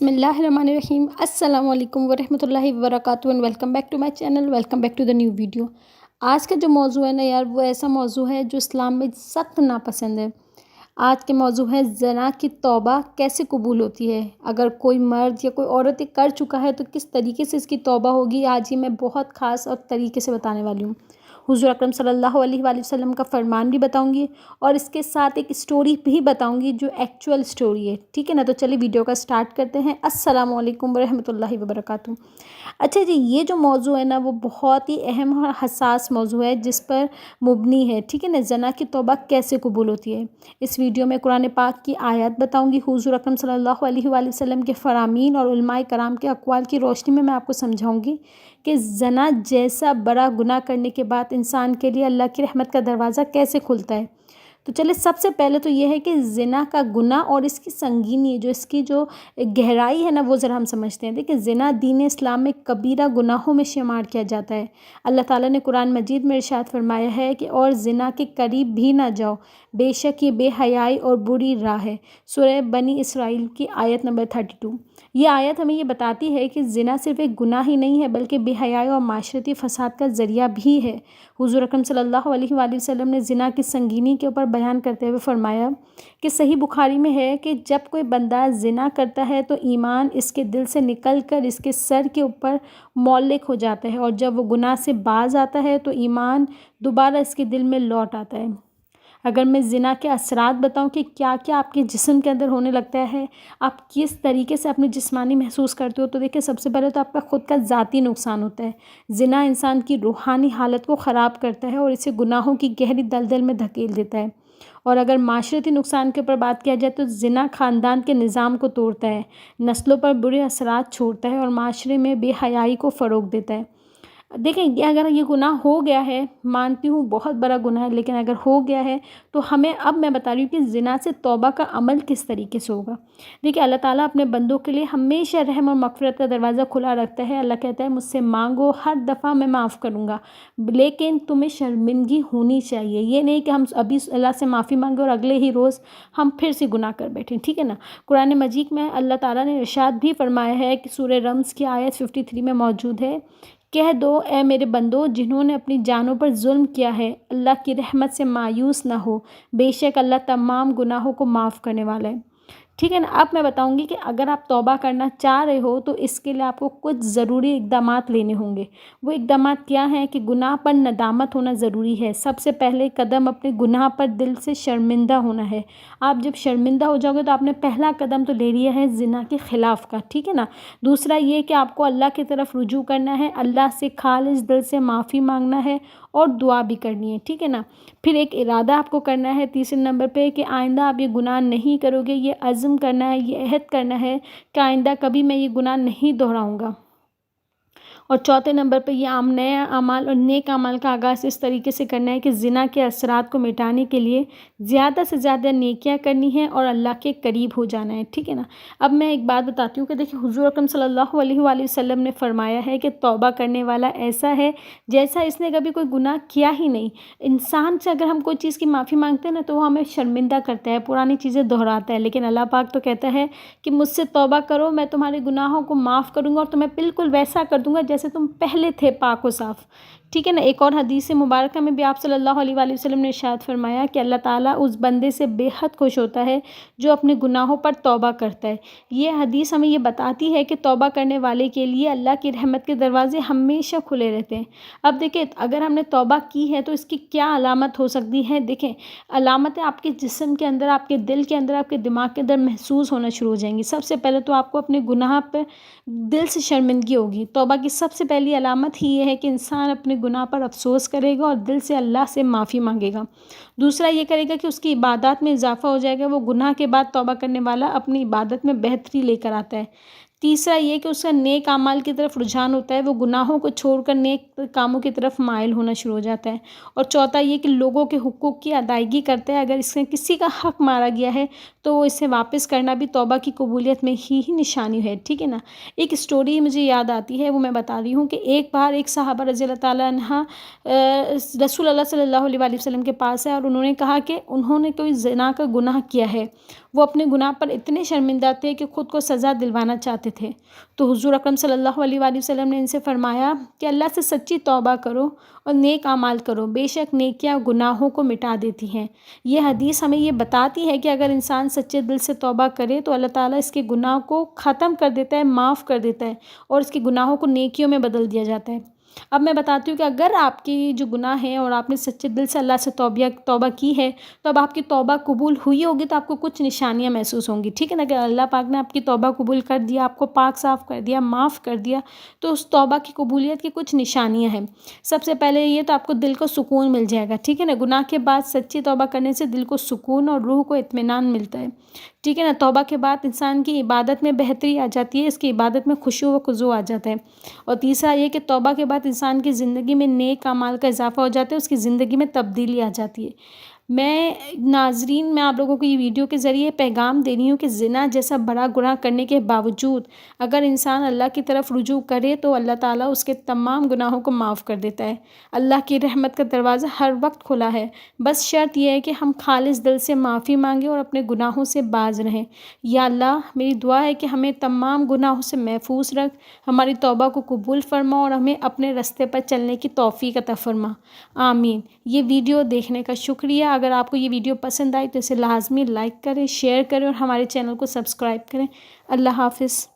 بسم اللہ الرحمن الرحیم۔ السلام علیکم ورحمۃ اللہ وبرکاتہ and welcome back to my channel, welcome back to the new video. آج کا جو موضوع ہے نا یار، وہ ایسا موضوع ہے جو اسلام میں سخت ناپسند ہے۔ آج کے موضوع ہے زنا کی توبہ کیسے قبول ہوتی ہے۔ اگر کوئی مرد یا کوئی عورت یہ کر چکا ہے تو کس طریقے سے اس کی توبہ ہوگی، آج ہی میں بہت خاص اور طریقے سے بتانے والی ہوں۔ حضور اکرم صلی اللہ علیہ وآلہ وسلم کا فرمان بھی بتاؤں گی اور اس کے ساتھ ایک اسٹوری بھی بتاؤں گی جو ایکچوئل اسٹوری ہے، ٹھیک ہے نا۔ تو چلیے ویڈیو کا سٹارٹ کرتے ہیں۔ السلام علیکم ورحمۃ اللہ وبرکاتہ۔ اچھا جی، یہ جو موضوع ہے نا وہ بہت ہی اہم اور حساس موضوع ہے جس پر مبنی ہے، ٹھیک ہے نا۔ زنا کی توبہ کیسے قبول ہوتی ہے، اس ویڈیو میں قرآن پاک کی آیات بتاؤں گی، حضور اکرم صلی اللہ علیہ وآلہ وسلم کے فرامین اور علماء کرام کے اقوال کی روشنی میں آپ کو سمجھاؤں گی کہ زنا جیسا بڑا گناہ کرنے کے بعد انسان کے لیے اللہ کی رحمت کا دروازہ کیسے کھلتا ہے۔ تو چلے سب سے پہلے تو یہ ہے کہ زنا کا گناہ اور اس کی سنگینی، جو اس کی جو گہرائی ہے نا، وہ ذرا ہم سمجھتے ہیں۔ دیکھیں، زنا دین اسلام میں کبیرہ گناہوں میں شمار کیا جاتا ہے۔ اللہ تعالیٰ نے قرآن مجید میں ارشاد فرمایا ہے کہ اور زنا کے قریب بھی نہ جاؤ، بے شک یہ بے حیائی اور بری راہ ہے۔ سورہ بنی اسرائیل کی آیت نمبر 32۔ یہ آیت ہمیں یہ بتاتی ہے کہ زنا صرف ایک گناہ ہی نہیں ہے بلکہ بے حیائی اور معاشرتی فساد کا ذریعہ بھی ہے۔ حضور اکرم صلی اللہ علیہ وآلہ وسلم نے زنا کی سنگینی کے اوپر بیان کرتے ہوئے فرمایا کہ صحیح بخاری میں ہے کہ جب کوئی بندہ زنا کرتا ہے تو ایمان اس کے دل سے نکل کر اس کے سر کے اوپر معلق ہو جاتا ہے، اور جب وہ گناہ سے باز آتا ہے تو ایمان دوبارہ اس کے دل میں لوٹ آتا ہے۔ اگر میں زنا کے اثرات بتاؤں کہ کیا کیا آپ کے جسم کے اندر ہونے لگتا ہے، آپ کس طریقے سے اپنی جسمانی محسوس کرتے ہو، تو دیکھیں سب سے پہلے تو آپ کا خود کا ذاتی نقصان ہوتا ہے۔ زنا انسان کی روحانی حالت کو خراب کرتا ہے اور اسے گناہوں کی گہری دلدل میں دھکیل دیتا ہے۔ اور اگر معاشرتی نقصان کے اوپر بات کیا جائے تو زنا خاندان کے نظام کو توڑتا ہے، نسلوں پر برے اثرات چھوڑتا ہے اور معاشرے میں بے حیائی کو فروغ دیتا ہے۔ دیکھیں، اگر یہ گناہ ہو گیا ہے، مانتی ہوں بہت بڑا گناہ ہے، لیکن اگر ہو گیا ہے تو ہمیں، اب میں بتا رہی ہوں کہ زنا سے توبہ کا عمل کس طریقے سے ہوگا۔ دیکھیں، اللہ تعالیٰ اپنے بندوں کے لیے ہمیشہ رحم اور مغفرت کا دروازہ کھلا رکھتا ہے۔ اللہ کہتا ہے مجھ سے مانگو، ہر دفعہ میں معاف کروں گا، لیکن تمہیں شرمندگی ہونی چاہیے۔ یہ نہیں کہ ہم ابھی اللہ سے معافی مانگیں اور اگلے ہی روز ہم پھر سے گناہ کر بیٹھیں، ٹھیک ہے نا۔ قرآن مجید میں اللہ تعالیٰ نے ارشاد بھی فرمایا ہے کہ سورہ رمز کی آیت 53 میں موجود ہے، کہہ دو اے میرے بندو جنہوں نے اپنی جانوں پر ظلم کیا ہے، اللہ کی رحمت سے مایوس نہ ہو، بے شک اللہ تمام گناہوں کو معاف کرنے والا ہے، ٹھیک ہے نا۔ اب میں بتاؤں گی کہ اگر آپ توبہ کرنا چاہ رہے ہو تو اس کے لیے آپ کو کچھ ضروری اقدامات لینے ہوں گے۔ وہ اقدامات کیا ہیں کہ گناہ پر ندامت ہونا ضروری ہے۔ سب سے پہلے قدم اپنے گناہ پر دل سے شرمندہ ہونا ہے۔ آپ جب شرمندہ ہو جاؤ گے تو آپ نے پہلا قدم تو لے لیا ہے زنا کے خلاف کا، ٹھیک ہے نا۔ دوسرا یہ کہ آپ کو اللہ کی طرف رجوع کرنا ہے، اللہ سے خالص دل سے معافی مانگنا ہے اور دعا بھی کرنی ہے، ٹھیک ہے نا۔ پھر ایک ارادہ آپ کو کرنا ہے تیسرے نمبر پہ کہ آئندہ آپ یہ گناہ نہیں کرو گے، یہ عزم کرنا ہے، یہ عہد کرنا ہے کہ آئندہ کبھی میں یہ گناہ نہیں دہراؤں گا۔ اور چوتھے نمبر پہ یہ نئے اعمال اور نیک اعمال کا آغاز اس طریقے سے کرنا ہے کہ زنا کے اثرات کو مٹانے کے لیے زیادہ سے زیادہ نیکیاں کرنی ہیں اور اللہ کے قریب ہو جانا ہے، ٹھیک ہے نا۔ اب میں ایک بات بتاتی ہوں کہ دیکھیں، حضور اکرم صلی اللہ علیہ وآلہ وسلم نے فرمایا ہے کہ توبہ کرنے والا ایسا ہے جیسا اس نے کبھی کوئی گناہ کیا ہی نہیں۔ انسان سے اگر ہم کوئی چیز کی معافی مانگتے ہیں نا تو وہ ہمیں شرمندہ کرتا ہے، پرانی چیزیں دہراتا ہے، لیکن اللہ پاک تو کہتا ہے کہ مجھ سے توبہ کرو، میں تمہارے گناہوں کو معاف کروں گا اور تمہیں بالکل ویسا کر دوں گا جیسے تم پہلے تھے، پاک و صاف، ٹھیک ہے نا۔ ایک اور حدیث مبارکہ میں بھی آپ صلی اللہ علیہ وآلہ وسلم نے ارشاد فرمایا کہ اللہ تعالیٰ اس بندے سے بے حد خوش ہوتا ہے جو اپنے گناہوں پر توبہ کرتا ہے۔ یہ حدیث ہمیں یہ بتاتی ہے کہ توبہ کرنے والے کے لیے اللہ کی رحمت کے دروازے ہمیشہ کھلے رہتے ہیں۔ اب دیکھیں، اگر ہم نے توبہ کی ہے تو اس کی کیا علامت ہو سکتی ہے۔ دیکھیں، علامتیں آپ کے جسم کے اندر، آپ کے دل کے اندر، آپ کے دماغ کے اندر محسوس ہونا شروع ہو جائیں گی۔ سب سے پہلے تو آپ کو اپنے گناہ پہ دل سے شرمندگی ہوگی۔ توبہ کی سب سے پہلی علامت ہی یہ ہے کہ انسان اپنے گناہ پر افسوس کرے گا اور دل سے اللہ سے معافی مانگے گا۔ دوسرا یہ کرے گا کہ اس کی عبادات میں اضافہ ہو جائے گا، وہ گناہ کے بعد توبہ کرنے والا اپنی عبادت میں بہتری لے کر آتا ہے۔ تیسرا یہ کہ اس کا نیک اعمال کی طرف رجحان ہوتا ہے، وہ گناہوں کو چھوڑ کر نیک کاموں کی طرف مائل ہونا شروع ہو جاتا ہے۔ اور چوتھا یہ کہ لوگوں کے حقوق کی ادائیگی کرتا ہے، اگر اس میں کسی کا حق مارا گیا ہے تو وہ اسے واپس کرنا بھی توبہ کی قبولیت میں ہی نشانی ہے، ٹھیک ہے نا۔ ایک اسٹوری مجھے یاد آتی ہے، وہ میں بتا رہی ہوں کہ ایک بار ایک صحابہ رضی اللہ تعالیٰ عنہ رسول اللہ صلی اللہ علیہ وآلہ وسلم کے پاس ہے اور انہوں نے کہا کہ انہوں نے کوئی زنا کا گناہ کیا ہے، وہ اپنے گناہ پر اتنے شرمندہ تھے کہ خود کو سزا دلوانا چاہتے تھے۔ تو حضور اکرم صلی اللہ علیہ وآلہ وسلم نے ان سے فرمایا کہ اللہ سے سچی توبہ کرو اور نیک اعمال کرو، بے شک نیکیاں گناہوں کو مٹا دیتی ہیں۔ یہ حدیث ہمیں یہ بتاتی ہے کہ اگر انسان سچے دل سے توبہ کرے تو اللہ تعالیٰ اس کے گناہ کو ختم کر دیتا ہے، معاف کر دیتا ہے، اور اس کے گناہوں کو نیکیوں میں بدل دیا جاتا ہے۔ اب میں بتاتی ہوں کہ اگر آپ کی جو گناہ ہیں اور آپ نے سچے دل سے اللہ سے توبہ کی ہے، تو اب آپ کی توبہ قبول ہوئی ہوگی تو آپ کو کچھ نشانیاں محسوس ہوں گی، ٹھیک ہے نا، کہ اللہ پاک نے آپ کی توبہ قبول کر دیا، آپ کو پاک صاف کر دیا، معاف کر دیا، تو اس توبہ کی قبولیت کی کچھ نشانیاں ہیں۔ سب سے پہلے یہ تو آپ کو دل کو سکون مل جائے گا، ٹھیک ہے نا، گناہ کے بعد سچی توبہ کرنے سے دل کو سکون اور روح کو اطمینان ملتا ہے، ٹھیک ہے نا۔ توبہ کے بعد انسان کی عبادت میں بہتری آ جاتی ہے، اس کی عبادت میں خشوع و خضوع آ جاتا ہے۔ اور تیسرا یہ کہ توبہ کے بعد انسان کی زندگی میں نیک اعمال کا اضافہ ہو جاتا ہے، اس کی زندگی میں تبدیلی آ جاتی ہے۔ میں ناظرین، میں آپ لوگوں کو یہ ویڈیو کے ذریعے پیغام دے رہی ہوں کہ زنا جیسا بڑا گناہ کرنے کے باوجود اگر انسان اللہ کی طرف رجوع کرے تو اللہ تعالیٰ اس کے تمام گناہوں کو معاف کر دیتا ہے۔ اللہ کی رحمت کا دروازہ ہر وقت کھلا ہے، بس شرط یہ ہے کہ ہم خالص دل سے معافی مانگیں اور اپنے گناہوں سے باز رہیں۔ یا اللہ، میری دعا ہے کہ ہمیں تمام گناہوں سے محفوظ رکھ، ہماری توبہ کو قبول فرما اور ہمیں اپنے راستے پر چلنے کی توفیق عطا فرما، آمین۔ یہ ویڈیو دیکھنے کا شکریہ۔ اگر آپ کو یہ ویڈیو پسند آئی تو اسے لازمی لائک کریں، شیئر کریں اور ہمارے چینل کو سبسکرائب کریں۔ اللہ حافظ۔